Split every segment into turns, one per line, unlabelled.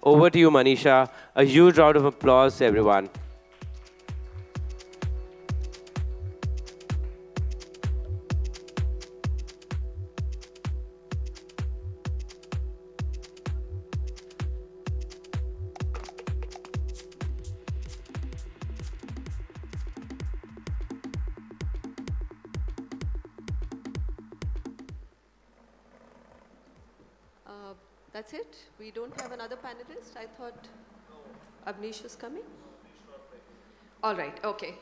Over to you, Manisha. A huge round of applause, everyone.
That's it? We don't have another panelist? I thought Abneesh was coming? All right, okay.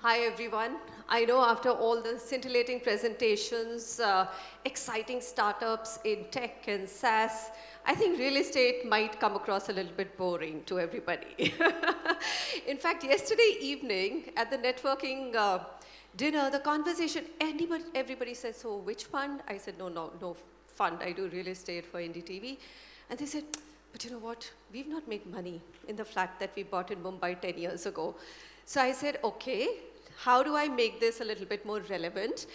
Hi, everyone. I know after all the scintillating presentations, exciting startups in tech and SaaS, I think real estate might come across a little bit boring to everybody. In fact, yesterday evening at the networking dinner, the conversation, everybody said, so which fund? I said, no fund. I do real estate for NDTV. And they said, but you know what? We've not made money in the flat that we bought in Mumbai 10 years ago. So I said, okay, how do I make this a little bit more relevant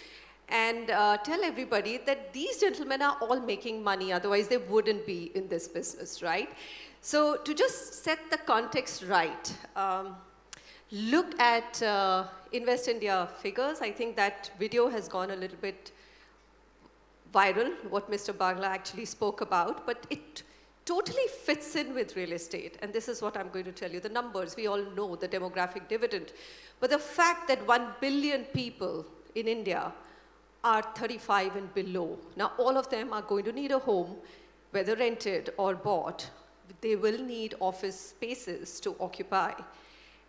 and tell everybody that these gentlemen are all making money, otherwise they wouldn't be in this business, right? So to just set the context right, look at Invest India figures. I think that video has gone a little bit viral, what Mr. Bagla actually spoke about, but it totally fits in with real estate. And this is what I'm going to tell you. The numbers, we all know the demographic dividend. But the fact that 1 billion people in India are 35 and below. Now, all of them are going to need a home, whether rented or bought. They will need office spaces to occupy.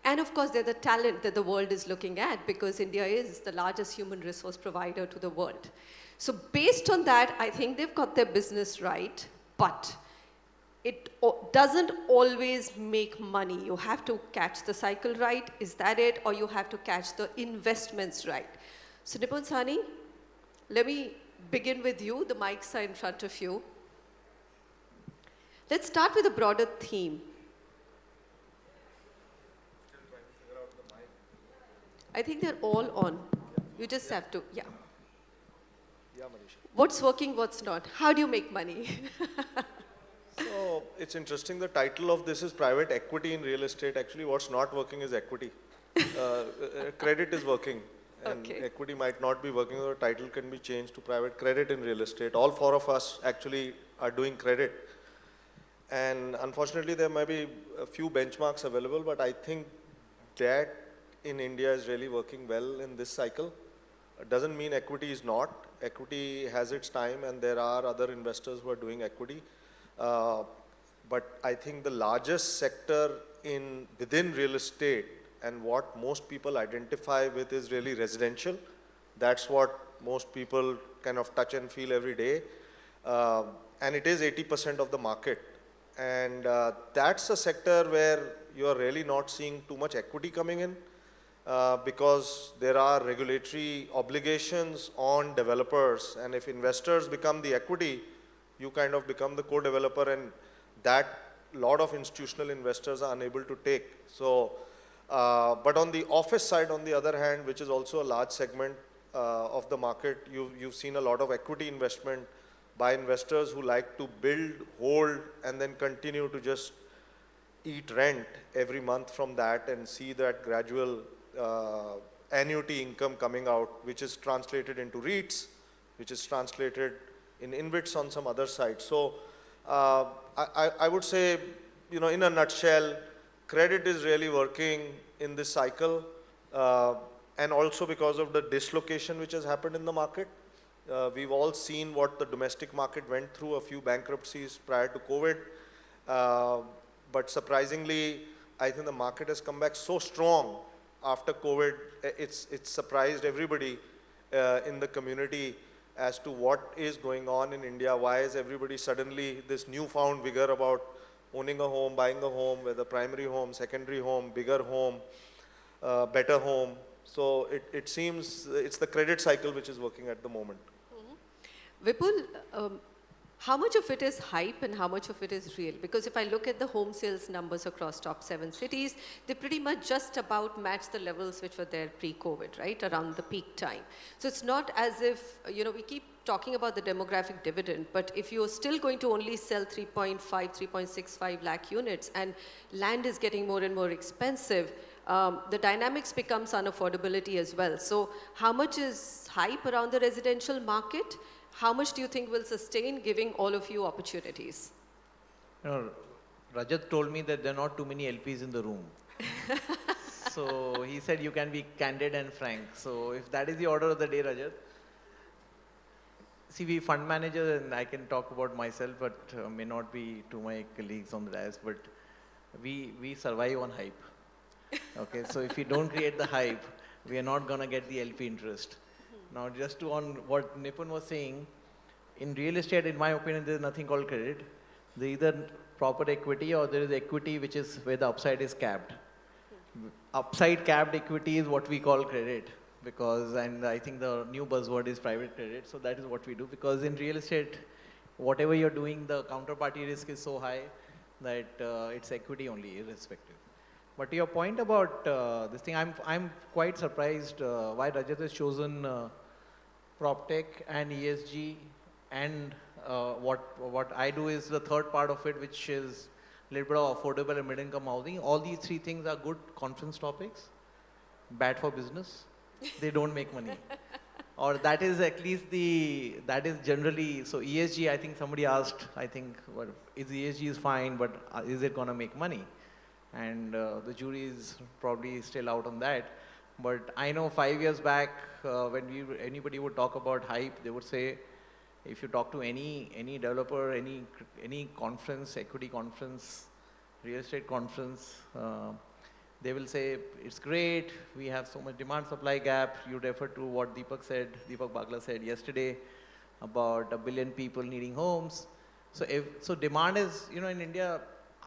And of course, they're the talent that the world is looking at because India is the largest human resource provider to the world. So based on that, I think they've got their business right, but it doesn't always make money. You have to catch the cycle right, is that it? Or you have to catch the investments right. So Nipun, Sahni, let me begin with you. The mics are in front of you. Let's start with a broader theme. I think they're all on. You just have to, yeah.
Yeah, Manisha.
What's working, what's not? How do you make money?
So it's interesting, the title of this is private equity in real estate. Actually, what's not working is equity. Credit is working, and
Okay.
equity might not be working. The title can be changed to private credit in real estate. All four of us actually are doing credit. And unfortunately, there might be a few benchmarks available, but I think that in India is really working well in this cycle. It doesn't mean equity is not. Equity has its time, and there are other investors who are doing equity. But I think the largest sector within real estate and what most people identify with is really residential. That's what most people kind of touch and feel every day. And it is 80% of the market. And that's a sector where you are really not seeing too much equity coming in. Because there are regulatory obligations on developers, and if investors become the equity, you kind of become the co-developer, and that lot of institutional investors are unable to take. So, but on the office side, on the other hand, which is also a large segment of the market, you've seen a lot of equity investment by investors who like to build, hold, and then continue to just eat rent every month from that and see that gradual annuity income coming out, which is translated into REITs, which is translated in InvITs on some other side. So I would say, you know, in a nutshell, credit is really working in this cycle, and also because of the dislocation which has happened in the market. We've all seen what the domestic market went through, a few bankruptcies prior to COVID. But surprisingly, I think the market has come back so strong after COVID. It's surprised everybody in the community as to what is going on in India. Why is everybody suddenly this newfound vigor about owning a home, buying a home, whether primary home, secondary home, bigger home, better home. So it seems it's the credit cycle which is working at the moment.
Vipul, how much of it is hype and how much of it is real? Because if I look at the home sales numbers across top 7 cities, they pretty much just about match the levels which were there pre-COVID, right, around the peak time. So it's not as if, you know, we keep talking about the demographic dividend, but if you're still going to only sell 3.5, 3.65 lakh units and land is getting more and more expensive, the dynamics becomes unaffordability as well. So how much is hype around the residential market? How much do you think will sustain giving all of you opportunities?
You know, Rajat told me that there are not too many LPs in the room. So he said you can be candid and frank. So if that is the order of the day, Rajat, see, we fund managers, and I can talk about myself, but may not be to my colleagues on the dais, but we survive on hype. Okay, so if we don't create the hype, we are not going to get the LP interest. Now, just to on what Nipun was saying, in real estate, in my opinion, there is nothing called credit. There is either proper equity or there is equity which is where the upside is capped. Upside capped equity is what we call credit, because, and I think the new buzzword is private credit. So that is what we do, because in real estate, whatever you're doing, the counterparty risk is so high that it's equity only, irrespective. But to your point about this thing, I'm quite surprised why Rajat has chosen PropTech and ESG, and what I do is the third part of it, which is a little bit of affordable and mid-income housing. All these three things are good conference topics, bad for business. They don't make money. Or that is at least that is generally, so ESG, I think somebody asked, I think, well, ESG is fine, but is it going to make money? And the jury is probably still out on that. But I know 5 years back, when anybody would talk about hype, they would say, if you talk to any developer, any conference, equity conference, real estate conference, they will say, it's great, we have so much demand-supply gap. You refer to what Deepak Bagla said yesterday about 1 billion people needing homes. So demand is, in India,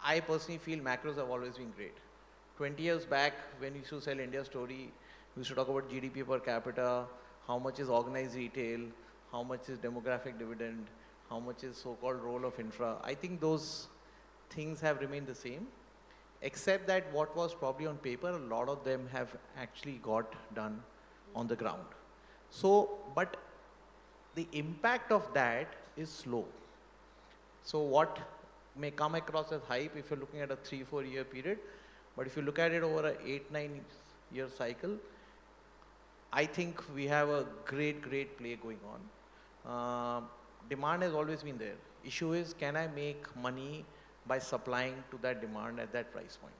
I personally feel macros have always been great. 20 years back, when we used to sell India Story, we used to talk about GDP per capita, how much is organized retail, how much is demographic dividend, how much is so-called role of infra. I think those things have remained the same, except that what was probably on paper, a lot of them have actually got done on the ground. So, but the impact of that is slow. So what may come across as hype if you're looking at a 3-4 year period, but if you look at it over a 8-9 year cycle, I think we have a great play going on. Demand has always been there. Issue is, can I make money by supplying to that demand at that price point?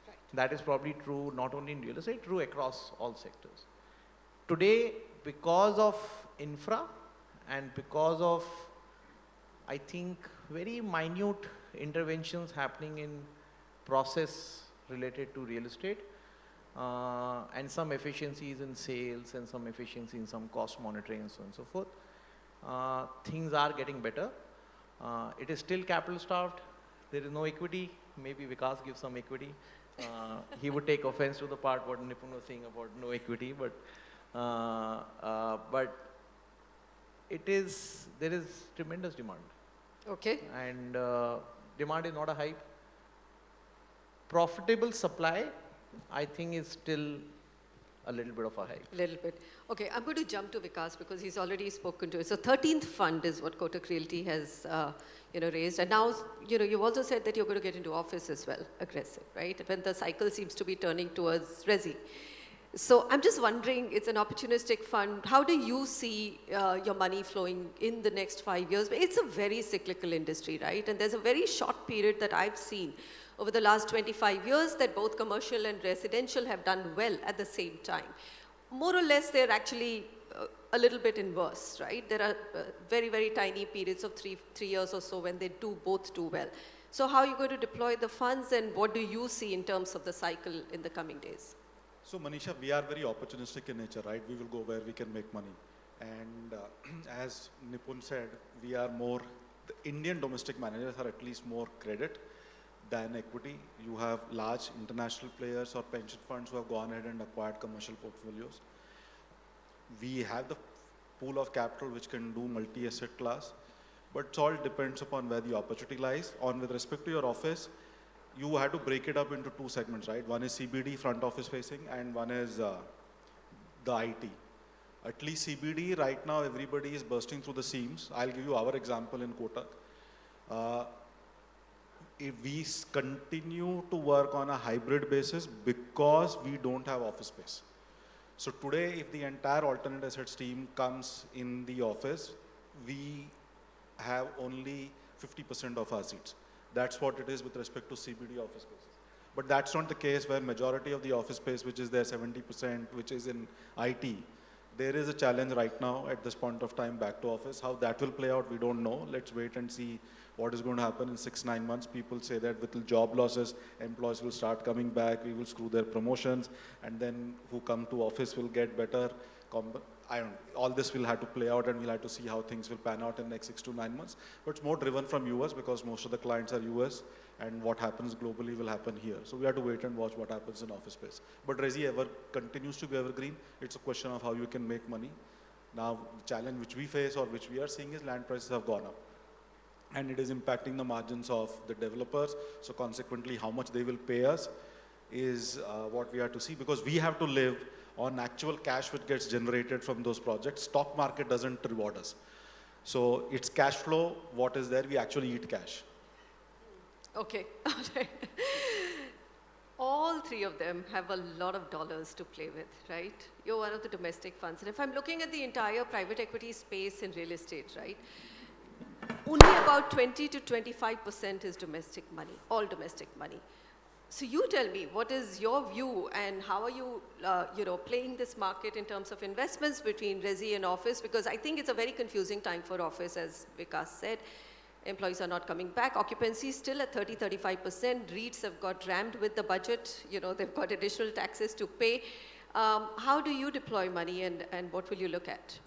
Right.
That is probably true not only in real estate, true across all sectors. Today, because of infra and because of, I think, very minute interventions happening in process related to real estate, and some efficiencies in sales and some efficiency in some cost monitoring and so on and so forth, things are getting better. It is still capital starved. There is no equity. Maybe Vikas gives some equity. He would take offense to the part what Nipun was saying about no equity, but there is tremendous demand.
Okay.
And demand is not a hype. Profitable supply, I think, is still a little bit of a hype.
Little bit. Okay, I'm going to jump to Vikas because he's already spoken to it. So 13th fund is what Kotak Realty has raised. And now, you've also said that you're going to get into office as well, aggressive, right? When the cycle seems to be turning towards resi. So I'm just wondering, it's an opportunistic fund. How do you see your money flowing in the next 5 years? It's a very cyclical industry, right? And there's a very short period that I've seen over the last 25 years that both commercial and residential have done well at the same time. More or less, they're actually a little bit inverse, right? There are very tiny periods of three years or so when they both do well. So how are you going to deploy the funds, and what do you see in terms of the cycle in the coming days?
So Manisha, we are very opportunistic in nature, right? We will go where we can make money. And as Nipun said, we are more, the Indian domestic managers are at least more credit than equity. You have large international players or pension funds who have gone ahead and acquired commercial portfolios. We have the pool of capital which can do multi-asset class, but it all depends upon where the opportunity lies. On with respect to your office, you had to break it up into two segments, right? One is CBD, front office facing, and one is the IT. At least CBD, right now everybody is bursting through the seams. I'll give you our example in Kotak. If we continue to work on a hybrid basis because we don't have office space. So today, if the entire alternate assets team comes in the office, we have only 50% of our seats. That's what it is with respect to CBD office spaces. But that's not the case where majority of the office space, which is there 70%, which is in IT. There is a challenge right now at this point of time back to office. How that will play out, we don't know. Let's wait and see what is going to happen in 6-9 months. People say that with job losses, employees will start coming back, we will screw their promotions, and then who come to office will get better. I don't know. All this will have to play out, and we'll have to see how things will pan out in the next 6 to 9 months. But it's more driven from US because most of the clients are US, and what happens globally will happen here. So we have to wait and watch what happens in office space. But Resi continues to be evergreen. It's a question of how you can make money. Now, the challenge which we face or which we are seeing is land prices have gone up. And it is impacting the margins of the developers. So consequently, how much they will pay us is what we have to see, because we have to live on actual cash which gets generated from those projects. Stock market doesn't reward us. So it's cash flow, what is there, we actually eat cash.
Okay, all right. All three of them have a lot of dollars to play with, right? You're one of the domestic funds. And if I'm looking at the entire private equity space in real estate, right? Only about 20 to 25% is domestic money, all domestic money. So you tell me, what is your view and how are you, playing this market in terms of investments between Resi and office? Because I think it's a very confusing time for office, as Vikas said. Employees are not coming back. Occupancy is still at 30-35%. REITs have got rammed with the budget. They've got additional taxes to pay. How do you deploy money and what will you look at?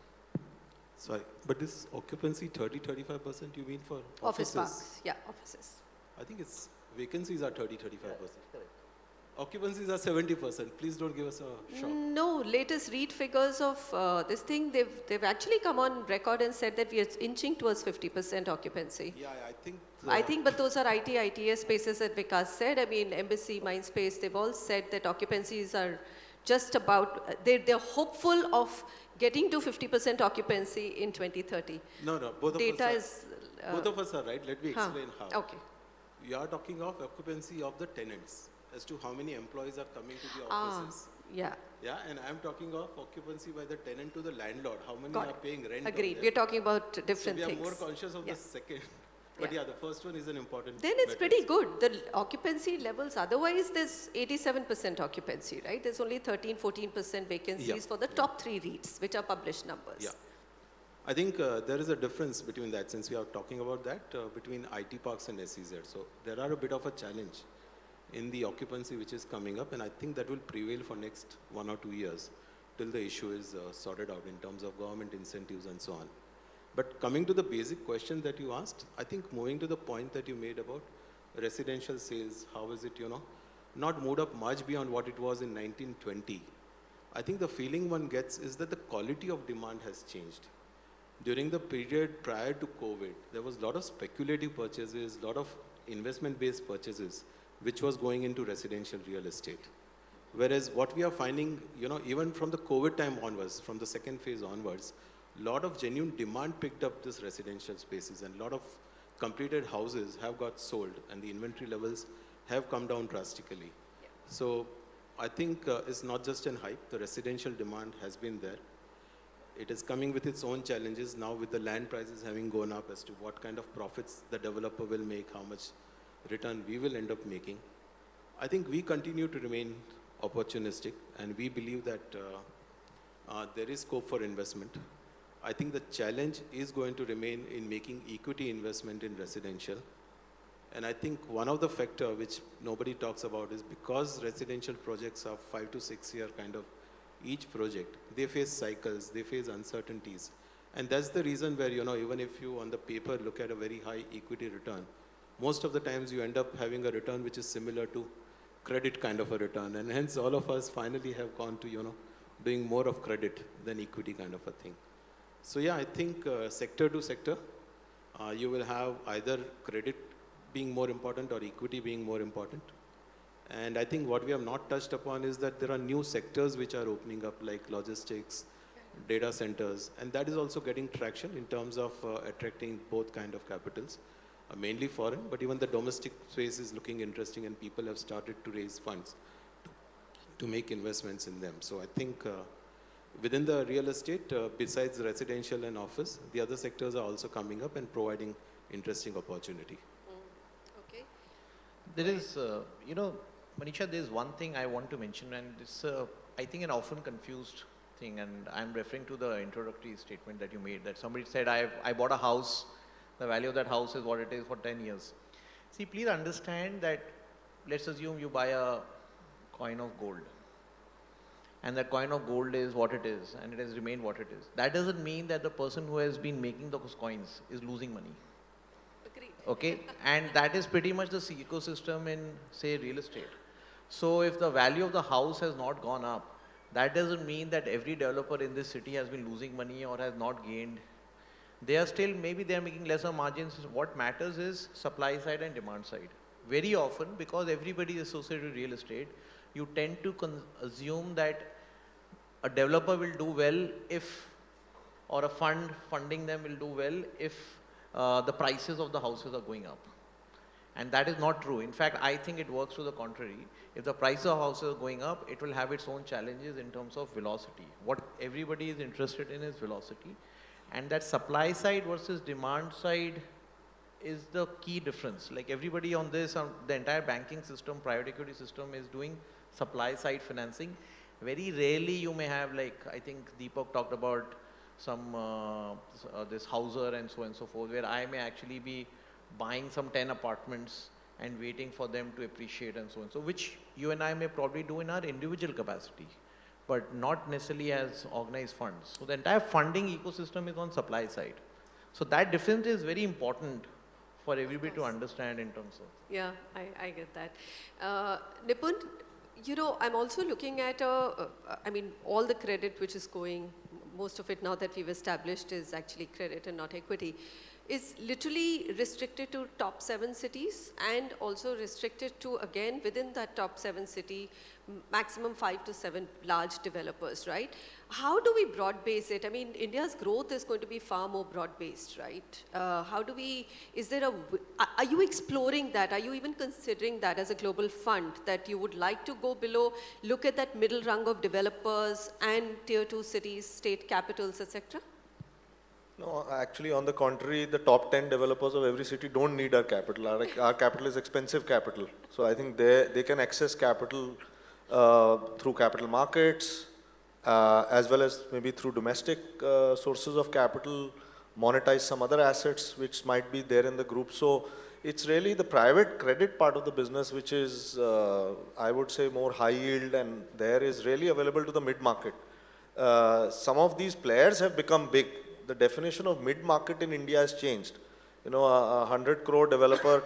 Sorry, but this occupancy 30-35% you mean for
Office
offices?
parks, yeah, offices.
I think it's vacancies are 30-35%. Occupancies are 70%. Please don't give us a shock.
No, latest REIT figures of this thing, they've actually come on record and said that we are inching towards 50% occupancy.
Yeah,
I think, but those are ITS spaces that Vikas said. I mean, Embassy, Mindspace, they've all said that occupancies are just about, they're hopeful of getting to 50% occupancy in 2030.
No, both of us are right. Let me explain how.
Okay.
You are talking of occupancy of the tenants as to how many employees are coming to the offices.
Yeah.
Yeah, and I'm talking of occupancy by the tenant to the landlord. How many are paying rent?
Agreed. We're talking about different
things.
things.
We are more conscious of the second. But the first one is an important.
Then it's pretty good. The occupancy levels, otherwise there's 87% occupancy, right? There's only 13-14% vacancies for the top 3 REITs, which are published numbers.
Yeah. I think there is a difference between that, since we are talking about that, between IT parks and SEZ. So there are a bit of a challenge in the occupancy which is coming up, and I think that will prevail for next 1 or 2 years till the issue is sorted out in terms of government incentives and so on. But coming to the basic question that you asked, I think moving to the point that you made about residential sales, how is it, not moved up much beyond what it was in 1920. I think the feeling one gets is that the quality of demand has changed. During the period prior to COVID, there was a lot of speculative purchases, a lot of investment-based purchases, which was going into residential real estate. Whereas what we are finding, even from the COVID time onwards, from the second phase onwards, a lot of genuine demand picked up this residential spaces, and a lot of completed houses have got sold, and the inventory levels have come down drastically. Yeah. So I think it's not just an hype. The residential demand has been there. It is coming with its own challenges now, with the land prices having gone up, as to what kind of profits the developer will make, how much return we will end up making. I think we continue to remain opportunistic, and we believe that there is scope for investment. I think the challenge is going to remain in making equity investment in residential. And I think one of the factors which nobody talks about is because residential projects are 5 to 6 year kind of each project, they face cycles, they face uncertainties. And that's the reason where, even if you on the paper look at a very high equity return, most of the times you end up having a return which is similar to credit kind of a return. And hence all of us finally have gone to, doing more of credit than equity kind of a thing. So yeah, I think sector to sector, you will have either credit being more important or equity being more important. And I think what we have not touched upon is that there are new sectors which are opening up, like logistics, data centers, and that is also getting traction in terms of attracting both kind of capitals, mainly foreign, but even the domestic space is looking interesting, and people have started to raise funds to make investments in them. So I think within the real estate, besides residential and office, the other sectors are also coming up and providing interesting opportunity.
Okay.
There is, Manisha, there is one thing I want to mention, and it's, I think, an often confused thing, and I'm referring to the introductory statement that you made, that somebody said, I bought a house, the value of that house is what it is for 10 years. See, please understand that, let's assume you buy a coin of gold, and that coin of gold is what it is, and it has remained what it is. That doesn't mean that the person who has been making those coins is losing money.
Agreed.
Okay, and that is pretty much the ecosystem in, say, real estate. So if the value of the house has not gone up, that doesn't mean that every developer in this city has been losing money or has not gained. They are still, maybe they are making lesser margins. What matters is supply side and demand side. Very often, because everybody is associated with real estate, you tend to assume that a developer will do well if, or a fund funding them will do well if the prices of the houses are going up. And that is not true. In fact, I think it works to the contrary. If the price of houses are going up, it will have its own challenges in terms of velocity. What everybody is interested in is velocity. And that supply side versus demand side is the key difference. Like everybody on this, the entire banking system, private equity system is doing supply side financing. Very rarely you may have, like, I think Deepak talked about some, this houser and so on and so forth, where I may actually be buying some 10 apartments and waiting for them to appreciate and so on. So which you and I may probably do in our individual capacity, but not necessarily as organized funds. So the entire funding ecosystem is on supply side. So that difference is very important for everybody to understand in terms of.
Yeah, I get that. Nipun, I'm also looking at, all the credit which is going, most of it now that we've established is actually credit and not equity, is literally restricted to top 7 cities and also restricted to, again, within that top 7 city, maximum 5 to 7 large developers, right? How do we broad base it? I mean, India's growth is going to be far more broad based, right? Are you exploring that? Are you even considering that as a global fund, that you would like to go below, look at that middle rung of developers and tier 2 cities, state capitals, etc.?
No, actually, on the contrary, the top 10 developers of every city don't need our capital. Our capital is expensive capital. So I think they can access capital through capital markets, as well as maybe through domestic sources of capital, monetize some other assets which might be there in the group. So it's really the private credit part of the business which is, I would say, more high yield, and there is really available to the mid-market. Some of these players have become big. The definition of mid-market in India has changed. A 100 crore developer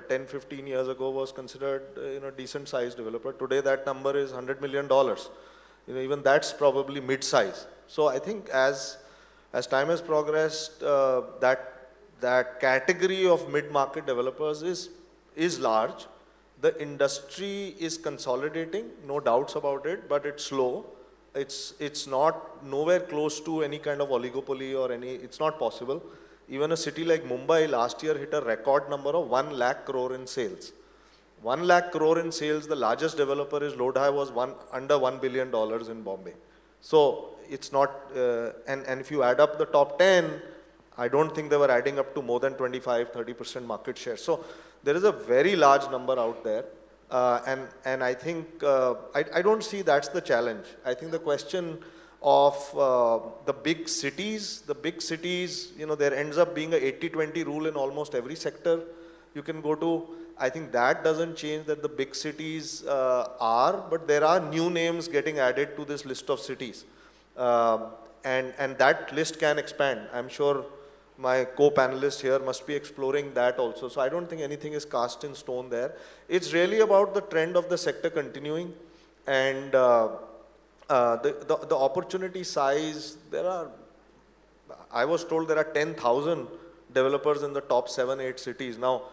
10, 15 years ago was considered, decent sized developer. Today that number is $100 million. Even that's probably mid-size. So I think as time has progressed, that category of mid-market developers is large. The industry is consolidating, no doubts about it, but it's slow. It's not nowhere close to any kind of oligopoly or it's not possible. Even a city like Mumbai last year hit a record number of 1 lakh crore in sales. 1 lakh crore in sales, the largest developer is Lodhi was under $1 billion in Bombay. So it's not, and if you add up the top 10, I don't think they were adding up to more than 25-30% market share. So there is a very large number out there. And I think, I don't see that's the challenge. I think the question of the big cities, there ends up being a 80-20 rule in almost every sector you can go to. I think that doesn't change that the big cities but there are new names getting added to this list of cities. And that list can expand. I'm sure my co-panelists here must be exploring that also. So I don't think anything is cast in stone there. It's really about the trend of the sector continuing, and the opportunity size. I was told there are 10,000 developers in the top 7-8 cities. Now,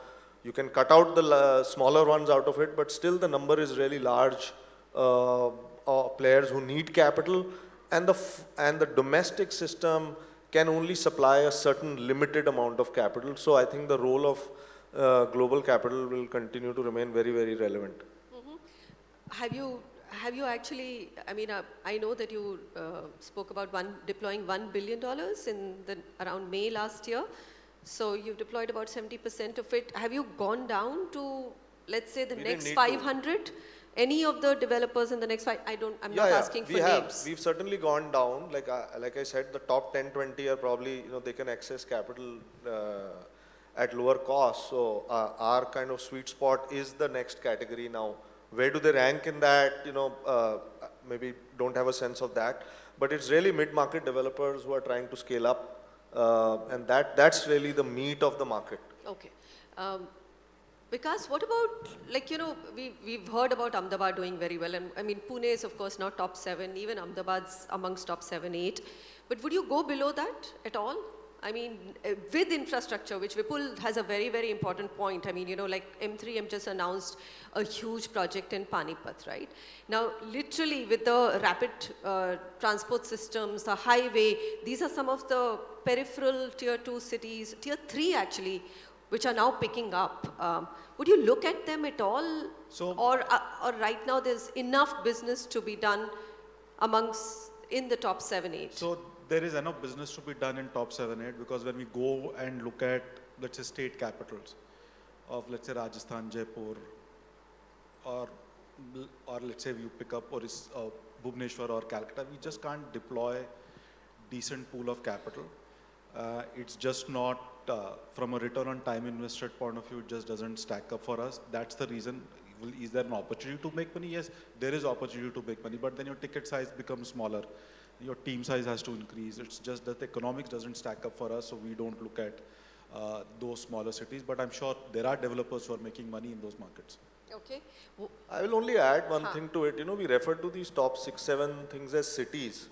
you can cut out the smaller ones out of it, but still the number is really large, players who need capital. and the domestic system can only supply a certain limited amount of capital. So I think the role of global capital will continue to remain very, very relevant.
Have you actually, I mean, I know that you spoke about deploying $1 billion around May last year. So you've deployed about 70% of it. Have you gone down to, let's say, the next 500? Any of the developers in the next five? I'm not asking for names.
We've certainly gone down. Like I said, the top 10, 20 are probably, they can access capital at lower cost. So our kind of sweet spot is the next category now. Where do they rank in that? Maybe don't have a sense of that. But it's really mid-market developers who are trying to scale up. And that's really the meat of the market.
Okay. Because what about, like, we've heard about Ahmedabad doing very well. And I mean, Pune is, of course, not top 7. Even Ahmedabad's amongst top 7, 8. But would you go below that at all? I mean, with infrastructure, which Vipul has a very, very important point. I mean, like M3M just announced a huge project in Panipat, right? Now, literally with the rapid transport systems, the highway, these are some of the peripheral tier 2 cities, tier 3 actually, which are now picking up. Would you look at them at all?
So,
or right now there's enough business to be done in the top 7, 8?
So there is enough business to be done in top 7, 8 because when we go and look at, let's say, state capitals of, let's say, Rajasthan, Jaipur, or let's say you pick up Bhubaneswar or Calcutta, we just can't deploy decent pool of capital. It's just not, from a return on time invested point of view, it just doesn't stack up for us. That's the reason. Is there an opportunity to make money? Yes, there is opportunity to make money, but then your ticket size becomes smaller. Your team size has to increase. It's just that the economics doesn't stack up for us, so we don't look at those smaller cities. But I'm sure there are developers who are making money in those markets.
Okay.
I will only add one thing to it. We refer to these top 6, 7 things as cities.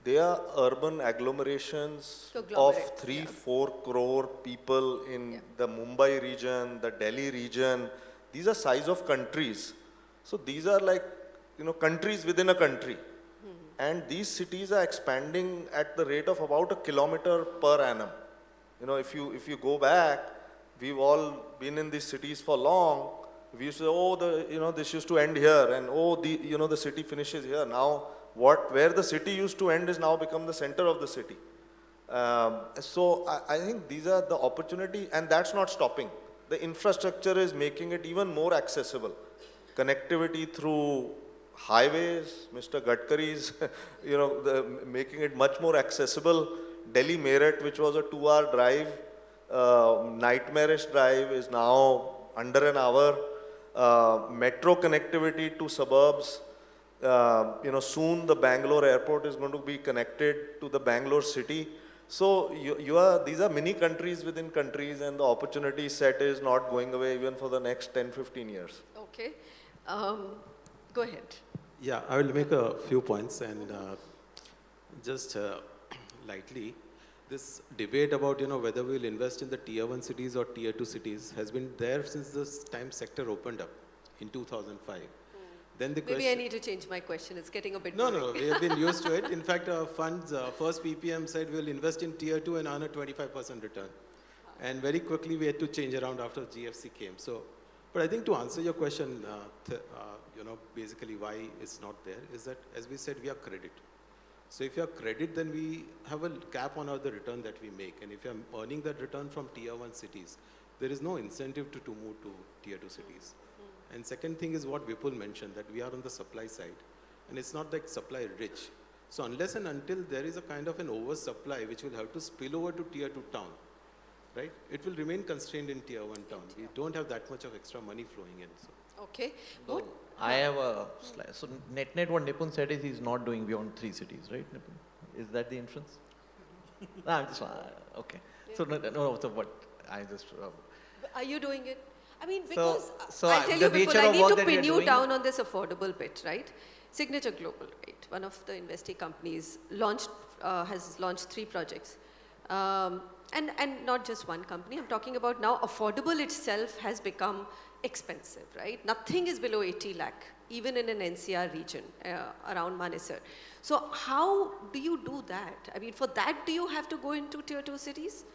They are urban agglomerations of 3-4 crore people in the Mumbai region, the Delhi region. These are size of countries. So these are like, countries within a country. And these cities are expanding at the rate of about 1 kilometer per annum. If you go back, we've all been in these cities for long. We used to say, this used to end here, and the city finishes here. Now, where the city used to end is now become the center of the city. So I think these are the opportunity, and that's not stopping. The infrastructure is making it even more accessible. Connectivity through highways, Mr. Gadkari's, making it much more accessible. Delhi Meerut, which was a 2-hour drive, nightmarish drive, is now under an hour. Metro connectivity to suburbs. Soon the Bangalore airport is going to be connected to the Bangalore city. So these are mini countries within countries, and the opportunity set is not going away even for the next 10, 15 years.
Okay. Go ahead.
Yeah, I will make a few points and just lightly. This debate about whether we will invest in the tier 1 cities or tier 2 cities has been there since the time sector opened up in 2005. Then the question,
maybe I need to change my question. It's getting a bit
No, we have been used to it. In fact, our funds, first PPM said we'll invest in tier 2 and earn a 25% return. And very quickly we had to change around after GFC came. So, but I think to answer your question, basically why it's not there is that, as we said, we are credit. So if you are credit, then we have a cap on the return that we make. And if you are earning that return from tier 1 cities, there is no incentive to move to tier 2 cities. And second thing is what Vipul mentioned, that we are on the supply side. And it's not like supply rich. So unless and until there is a kind of an oversupply which will have to spill over to tier 2 town, right? It will remain constrained in tier 1 town. We don't have that much of extra money flowing in. So.
Okay.
So I have a slide. So net what Nipun said is he's not doing beyond 3 cities, right, Nipun? Is that the inference? No, I'm just, okay. So so what, I just...
Are you doing it? I mean, because
so
I'll tell you, Vipul, I need to pin you down on this affordable bit, right? Signature Global, right? One of the investee companies has launched 3 projects. And not just one company. I'm talking about now affordable itself has become expensive, right? Nothing is below 80 lakh, even in an NCR region around Manesar. So how do you do that? I mean, for that, do you have to go into tier 2 cities?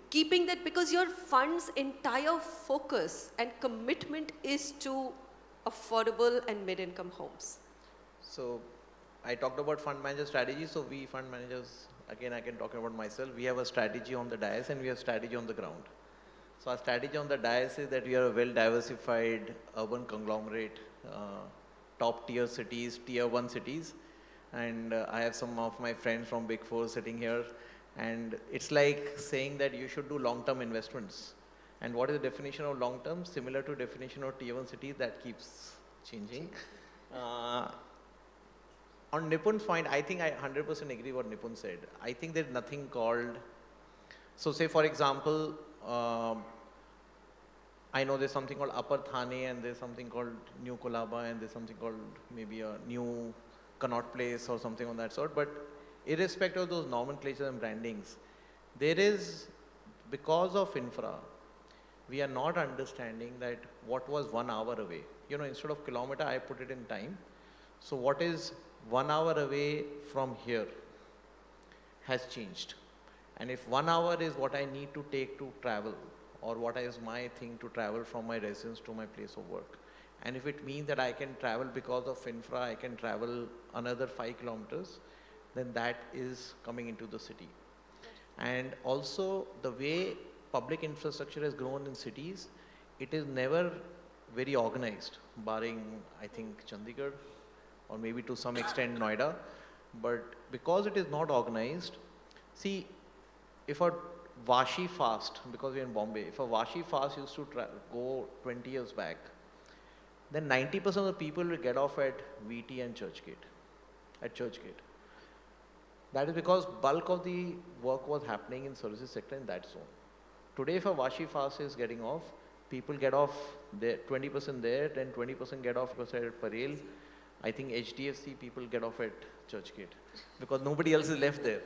Keeping that, because your fund's entire focus and commitment is to affordable and mid-income homes.
So I talked about fund manager strategy. So we fund managers, again, I can talk about myself. We have a strategy on the dais and we have strategy on the ground. So our strategy on the dais is that we are a well-diversified urban conglomerate, top tier cities, tier 1 cities. And I have some of my friends from Big Four sitting here. And it's like saying that you should do long-term investments. And what is the definition of long-term? Similar to definition of tier 1 cities, that keeps changing. On Nipun's point, I think I 100% agree what Nipun said. I think there's nothing called, so say for example, I know there's something called Upper Thane and there's something called New Kolaba and there's something called maybe a new Connaught Place or something of that sort. But irrespective of those nomenclatures and brandings, there is, because of infra, we are not understanding that what was 1 hour away. You know, instead of kilometer, I put it in time. So what is 1 hour away from here has changed. And if 1 hour is what I need to take to travel, or what is my thing to travel from my residence to my place of work, and if it means that I can travel because of infra, I can travel another 5 kilometers, then that is coming into the city. And also the way public infrastructure has grown in cities, it is never very organized, barring I think Chandigarh, or maybe to some extent Noida. But because it is not organized, see, if a Vashi fast, because we're in Bombay, if a Vashi fast used to go 20 years back, then 90% of the people will get off at VT and Churchgate, at Churchgate. That is because bulk of the work was happening in services sector in that zone. Today, if a Vashi fast is getting off, people get off there, 20% there, then 20% get off at Parel. I think HDFC people get off at Churchgate because nobody else is left there.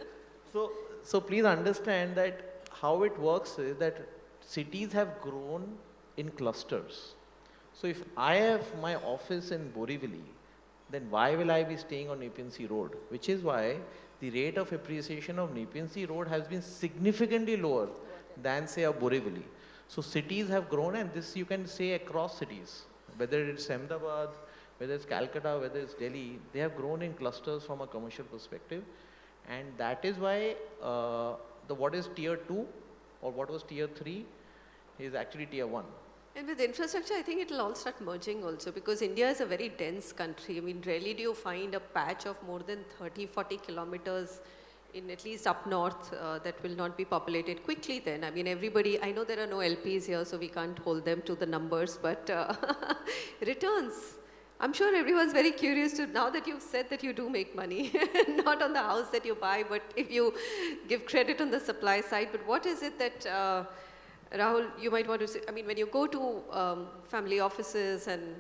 So please understand that how it works is that cities have grown in clusters. So if I have my office in Borivali, then why will I be staying on Nipun Road? Which is why the rate of appreciation of Nipun Road has been significantly lower than say a Borivali. So cities have grown, and this you can say across cities, whether it's Ahmedabad, whether it's Calcutta, whether it's Delhi, they have grown in clusters from a commercial perspective. And that is why what is tier 2 or what was tier 3 is actually tier 1.
And with infrastructure, I think it will all start merging also, because India is a very dense country. I mean, rarely do you find a patch of more than 30, 40 kilometers in at least up north that will not be populated quickly then. I mean, everybody, I know there are no LPs here, so we can't hold them to the numbers, but returns. I'm sure everyone's very curious to, now that you've said that you do make money, not on the house that you buy, but if you give credit on the supply side. But what is it that, Rahul, you might want to say, I mean, when you go to family offices and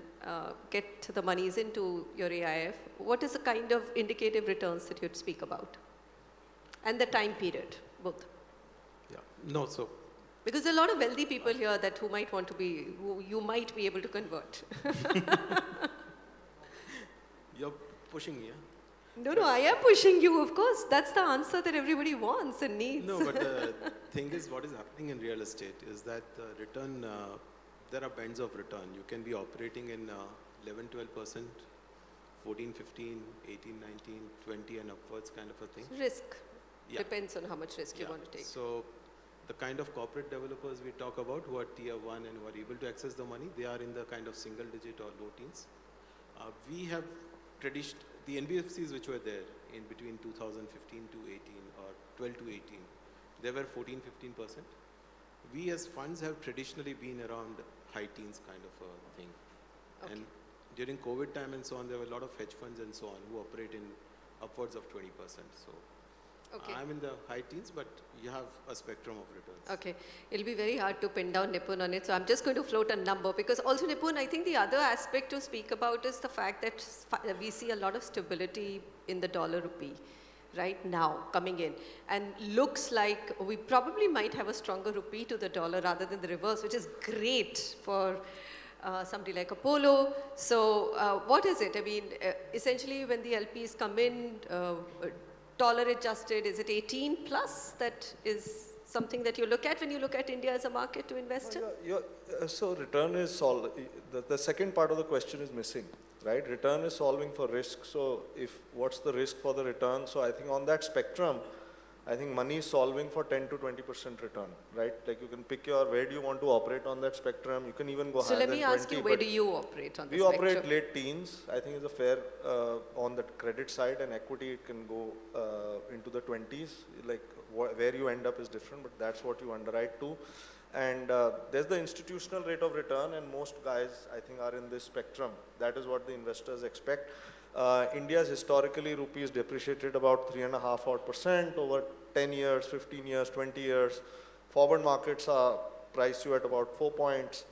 get the monies into your AIF, what is the kind of indicative returns that you'd speak about? And the time period, both.
Yeah, no, so.
Because there are a lot of wealthy people here that who might want to be, who you might be able to convert.
You're pushing me, yeah?
No, I am pushing you, of course. That's the answer that everybody wants and needs.
No, but the thing is, what is happening in real estate is that the return, there are bands of return. You can be operating in 11, 12%, 14, 15, 18, 19, 20 and upwards kind of a thing.
Risk.
Yeah.
Depends on how much risk you want to take.
So the kind of corporate developers we talk about who are tier 1 and who are able to access the money, they are in the kind of single digit or low teens. We have the NBFCs which were there in between 2015 to 18 or 12 to 18, they were 14, 15%. We as funds have traditionally been around high teens kind of a thing. Okay. And during COVID time and so on, there were a lot of hedge funds and so on who operate in upwards of 20%. So okay. I'm in the high teens, but you have a spectrum of returns.
Okay. It'll be very hard to pin down Nipun on it. So I'm just going to float a number, because also Nipun, I think the other aspect to speak about is the fact that we see a lot of stability in the dollar rupee right now coming in. And looks like we probably might have a stronger rupee to the dollar rather than the reverse, which is great for somebody like Apollo. So what is it? I mean, essentially when the LPs come in, dollar adjusted, is it 18 plus? That is something that you look at when you look at India as a market to invest in?
So return is the second part of the question is missing, right? Return is solving for risk. So what's the risk for the return? So I think on that spectrum, I think money is solving for 10 to 20% return, right? Like you can pick where do you want to operate on that spectrum? You can even go higher than 20.
So let me ask you, where do you operate on the
spectrum? We operate late teens. I think is a fair, on the credit side, and equity it can go into the 20s. Like where you end up is different, but that's what you underwrite to. And there's the institutional rate of return, and most guys I think are in this spectrum. That is what the investors expect. India's historically rupees depreciated about 3.5% over 10 years, 15 years, 20 years. Forward markets are priced you at about 4 points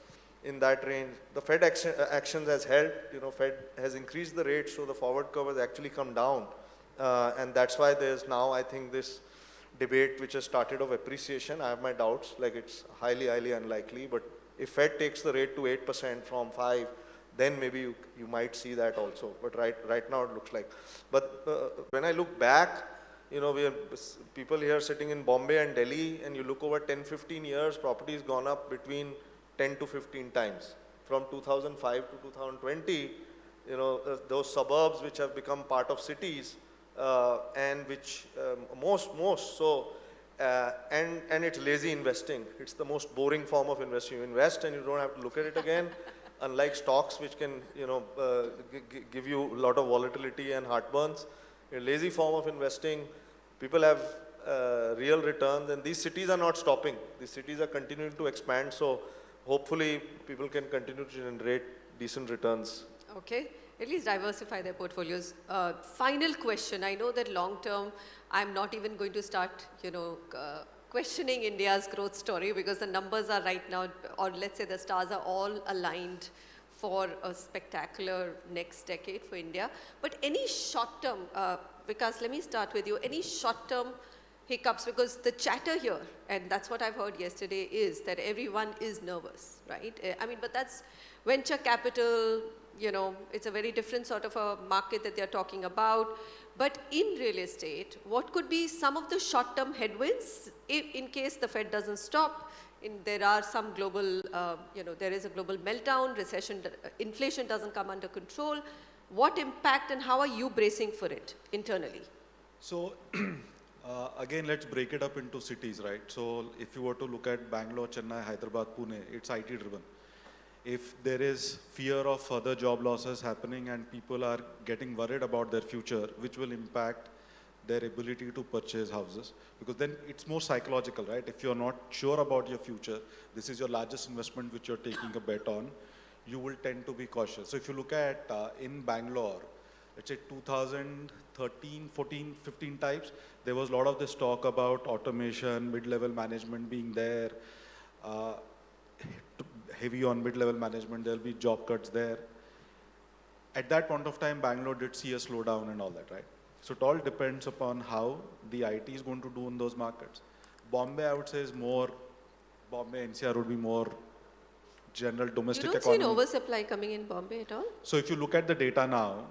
in that range. The Fed actions has helped. Fed has increased the rate, so the forward curve has actually come down, and that's why there's now I think this debate which has started of appreciation. I have my doubts. Like it's highly, highly unlikely. But if Fed takes the rate to 8% from 5%. Then maybe you might see that also. But right now it looks like. But when I look back, we have people here sitting in Bombay and Delhi, and you look over 10, 15 years, property has gone up between 10 to 15 times. From 2005 to 2020, those suburbs which have become part of cities, and which and it's lazy investing. It's the most boring form of investing. You invest and you don't have to look at it again. Unlike stocks, which can, give you a lot of volatility and heartburns, a lazy form of investing, people have real returns, and these cities are not stopping. These cities are continuing to expand, so hopefully people can continue to generate decent returns.
Okay, at least diversify their portfolios. Final question. I know that long term, I'm not even going to start, questioning India's growth story because the numbers are right now, or let's say the stars are all aligned for a spectacular next decade for India. But any short term, Vikas, let me start with you, any short term hiccups, because the chatter here, and that's what I've heard yesterday, is that everyone is nervous, right? I mean, but that's venture capital, it's a very different sort of a market that they're talking about. But in real estate, what could be some of the short-term headwinds in case the Fed doesn't stop? There are some global, there is a global meltdown, recession, inflation doesn't come under control. What impact and how are you bracing for it internally?
So again, let's break it up into cities, right? So if you were to look at Bangalore, Chennai, Hyderabad, Pune, it's IT driven. If there is fear of further job losses happening and people are getting worried about their future, which will impact their ability to purchase houses, because then it's more psychological, right? If you're not sure about your future, this is your largest investment which you're taking a bet on, you will tend to be cautious. So if you look at in Bangalore, let's say 2013, 14, 15 types, there was a lot of this talk about automation, mid-level management being there, heavy on mid-level management, there'll be job cuts there. At that point of time, Bangalore did see a slowdown and all that, right? So it all depends upon how the IT is going to do in those markets. Bombay, I would say, is more, Bombay, NCR would be more general domestic economy.
You don't see an oversupply coming in Bombay at all?
So if you look at the data now,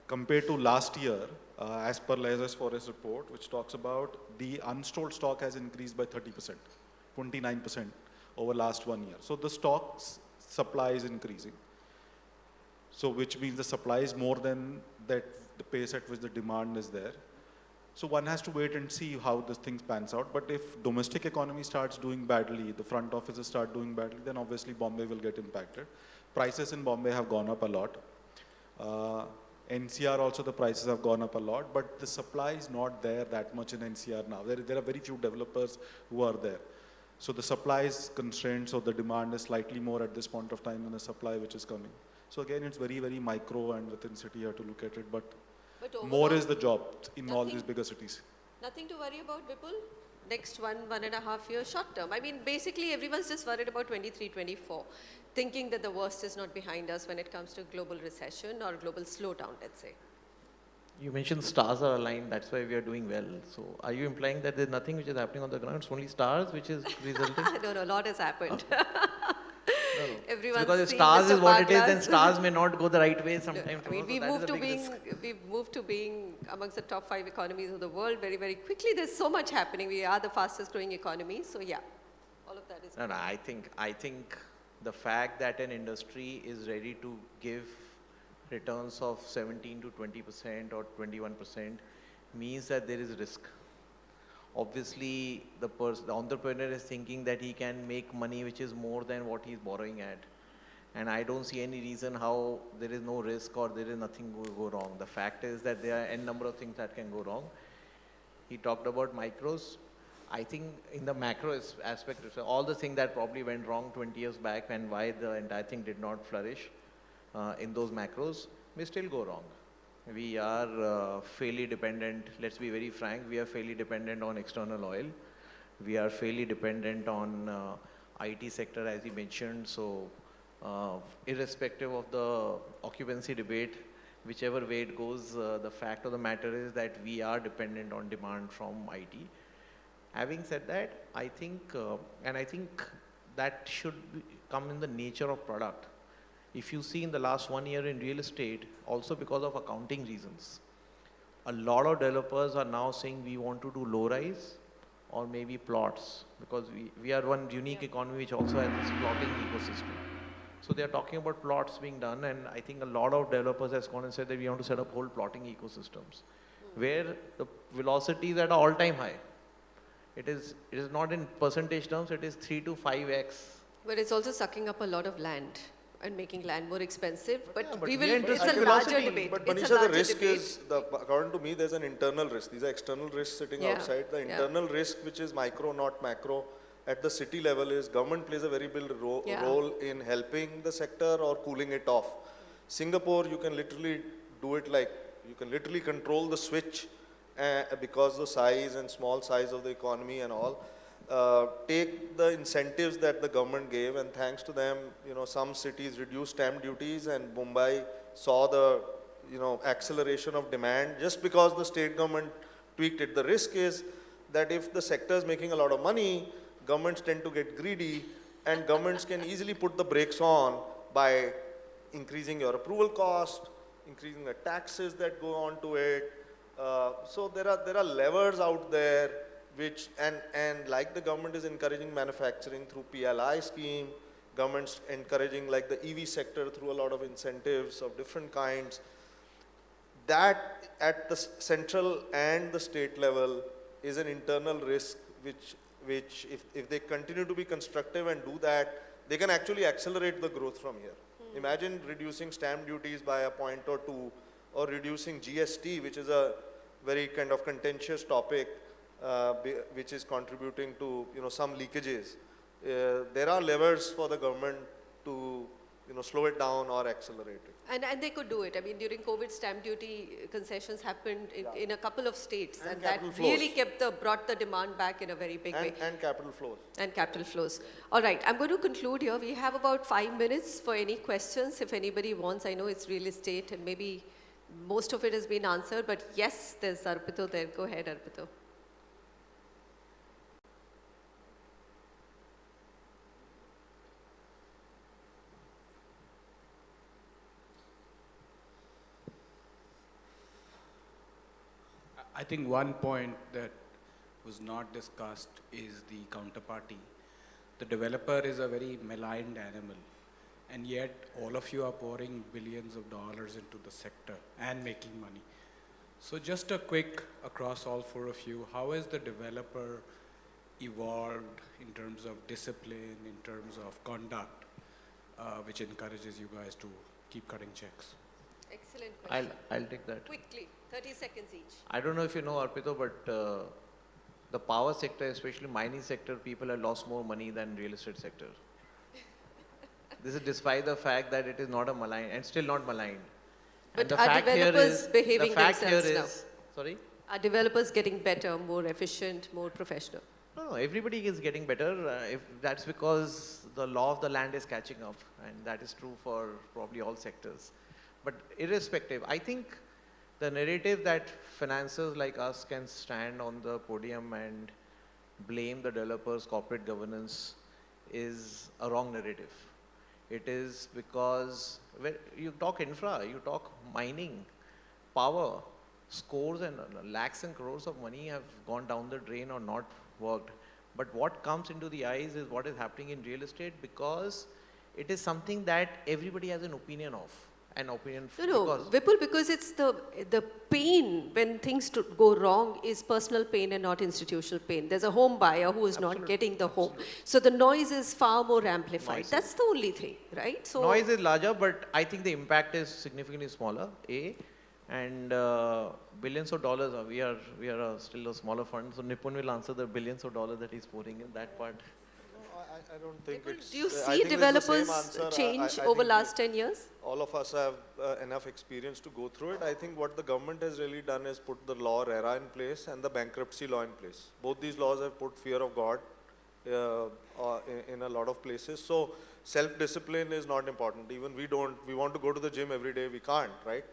compared to last year, as per Leisure's Forest report, which talks about the unsold stock has increased by 30%, 29%. Over last 1 year. So the stock's supply is increasing. So which means the supply is more than that, the pace at which the demand is there. So one has to wait and see how this thing pans out. But if domestic economy starts doing badly, the front offices start doing badly, then obviously Bombay will get impacted. Prices in Bombay have gone up a lot. NCR also the prices have gone up a lot, but the supply is not there that much in NCR now. There are very few developers who are there. So the supply is constrained, so the demand is slightly more at this point of time than the supply which is coming. So again, it's very, very micro and within city you have to look at it, but more is the job in all these bigger cities.
Nothing to worry about, Vipul? Next 1.5 years short term. I mean, basically everyone's just worried about 23, 24, thinking that the worst is not behind us when it comes to global recession or global slowdown, let's say.
You mentioned stars are aligned, that's why we are doing well. So are you implying that there's nothing which is happening on the ground? It's only stars which is resulting?
No, a lot has happened. Everyone's
Because if
seeing
stars
Mr.
is what it is, then
Bagla's-
stars may not go the right way sometimes.
I mean,
So that is a big risk.
we've moved to being amongst the top 5 economies of the world very, very quickly. There's so much happening. We are the fastest growing economy. So yeah, all of that is.
No, I think the fact that an industry is ready to give returns of 17 to 20% or 21% means that there is risk. Obviously, the entrepreneur is thinking that he can make money which is more than what he's borrowing at. And I don't see any reason how there is no risk or there is nothing go wrong. The fact is that there are n number of things that can go wrong. He talked about micros. I think in the macro aspect, so all the things that probably went wrong 20 years back and why the entire thing did not flourish in those macros may still go wrong. We are fairly dependent, let's be very frank, we are fairly dependent on external oil. We are fairly dependent on IT sector as he mentioned. So irrespective of the occupancy debate, whichever way it goes, the fact of the matter is that we are dependent on demand from IT. Having said that, I think, and I think that should come in the nature of product. If you see in the last 1 year in real estate, also because of accounting reasons, a lot of developers are now saying we want to do low rise or maybe plots, because we are one unique economy which also has this plotting ecosystem. So they are talking about plots being done, and I think a lot of developers has gone and said that we want to set up whole plotting ecosystems where the velocity is at an all-time high. It is not in percentage terms, it is 3 to 5x.
But it's also sucking up a lot of land and making land more expensive. But
yeah, but
we
we
will,
are interested
it's a
in
larger
velocity.
debate.
But
It's a
Manisha, the
larger
risk
debate.
is, according to me, there's an internal risk. These are external risks sitting
Yeah,
outside. The
yeah.
internal risk, which is micro, not macro, at the city level is government plays a very big
Yeah.
role in helping the sector or cooling it off. Singapore, you can literally do it like, you can literally control the switch because the size and small size of the economy and all. Take the incentives that the government gave, and thanks to them, some cities reduced stamp duties, and Mumbai saw the, acceleration of demand just because the state government tweaked it. The risk is that if the sector is making a lot of money, governments tend to get greedy, and governments can easily put the brakes on by increasing your approval cost, increasing the taxes that go on to it. So there are levers out there which, and like the government is encouraging manufacturing through PLI scheme, government's encouraging like the EV sector through a lot of incentives of different kinds. That at the central and the state level is an internal risk which if they continue to be constructive and do that, they can actually accelerate the growth from here. Imagine reducing stamp duties by a point or two, or reducing GST, which is a very kind of contentious topic, which is contributing to some leakages. There are levers for the government to slow it down or accelerate it.
And they could do it. I mean, during COVID, stamp duty concessions happened in a couple of states, and that
capital
really
flows.
brought the demand back in a very big way.
And capital flows.
And capital flows. All right, I'm going to conclude here. We have about 5 minutes for any questions, if anybody wants. I know it's real estate, and maybe most of it has been answered, but yes, there's Arpito there. Go ahead, Arpito.
I think one point that was not discussed is the counterparty. The developer is a very maligned animal, and yet all of you are pouring billions of dollars into the sector and making money. So just a quick across all four of you, how has the developer evolved in terms of discipline, in terms of conduct, which encourages you guys to keep cutting checks?
Excellent question.
I'll take that.
Quickly, 30 seconds each.
I don't know if you know, Arpito, but the power sector, especially mining sector, people have lost more money than real estate sector. This is despite the fact that it is not a maligned, and still not maligned.
But
And the
are
fact here
developers
is,
behaving
the fact here
themselves now?
is, sorry?
Are developers getting better, more efficient, more professional?
No, everybody is getting better. If that's because the law of the land is catching up, and that is true for probably all sectors. But irrespective, I think the narrative that financiers like us can stand on the podium and blame the developers' corporate governance is a wrong narrative. It is because when you talk infra, you talk mining, power, scores and lakhs and crores of money have gone down the drain or not worked. But what comes into the eyes is what is happening in real estate, because it is something that everybody has an opinion of. An opinion
No,
because
Vipul, because it's the pain when things go wrong is personal pain and not institutional pain. There's a home buyer who is not getting the home. So the noise is far more amplified. That's the only thing, right? So
noise is larger, but I think the impact is significantly smaller, A. And billions of dollars, we are still a smaller fund. So Nipun will answer the billions of dollars that he's pouring in that part.
I don't think it's...
do you
I
see
think it's the
developers
same answer.
change
I
over
think
last 10 years?
all of us have enough experience to go through it. I think what the government has really done is put the law RERA in place and the bankruptcy law in place. Both these laws have put fear of God in a lot of places. So self-discipline is not important. Even we want to go to the gym every day, we can't, right?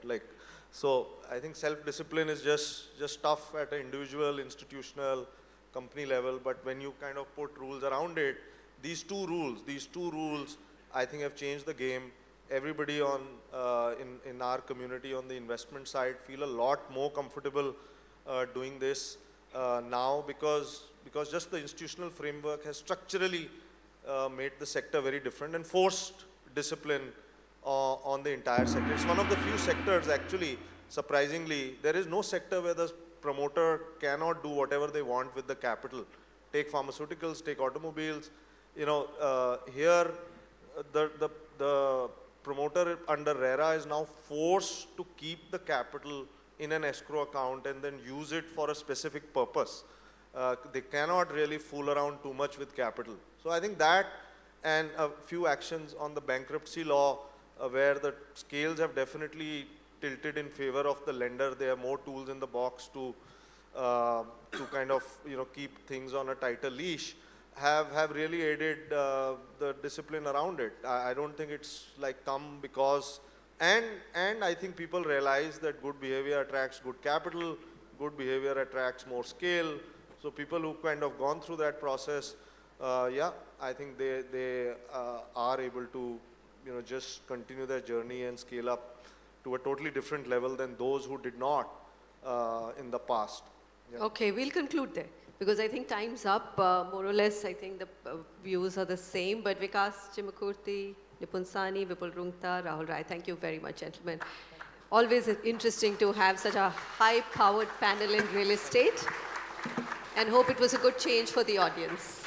So I think self-discipline is just tough at an individual, institutional, company level. But when you kind of put rules around it, these two rules, I think have changed the game. Everybody in our community on the investment side feel a lot more comfortable doing this now because just the institutional framework has structurally made the sector very different and forced discipline on the entire sector. It's one of the few sectors actually, surprisingly, there is no sector where the promoter cannot do whatever they want with the capital. Take pharmaceuticals, take automobiles. Here the promoter under RERA is now forced to keep the capital in an escrow account and then use it for a specific purpose. They cannot really fool around too much with capital. So I think that and a few actions on the bankruptcy law where the scales have definitely tilted in favor of the lender. There are more tools in the box to kind of keep things on a tighter leash. Have really aided the discipline around it. I don't think it's come because, and I think people realize that good behavior attracts good capital, good behavior attracts more scale. So people who kind of gone through that process, I think they are able to just continue their journey and scale up to a totally different level than those who did not in the past. Yeah.
Okay, we'll conclude there. Because I think time's up, more or less, I think the views are the same. But Vikas Chimakurti, Nipun Sahni, Vipul Rungta, Rahul Rai, thank you very much, gentlemen. Always interesting to have such a high-powered panel in real estate. And hope it was a good change for the audience.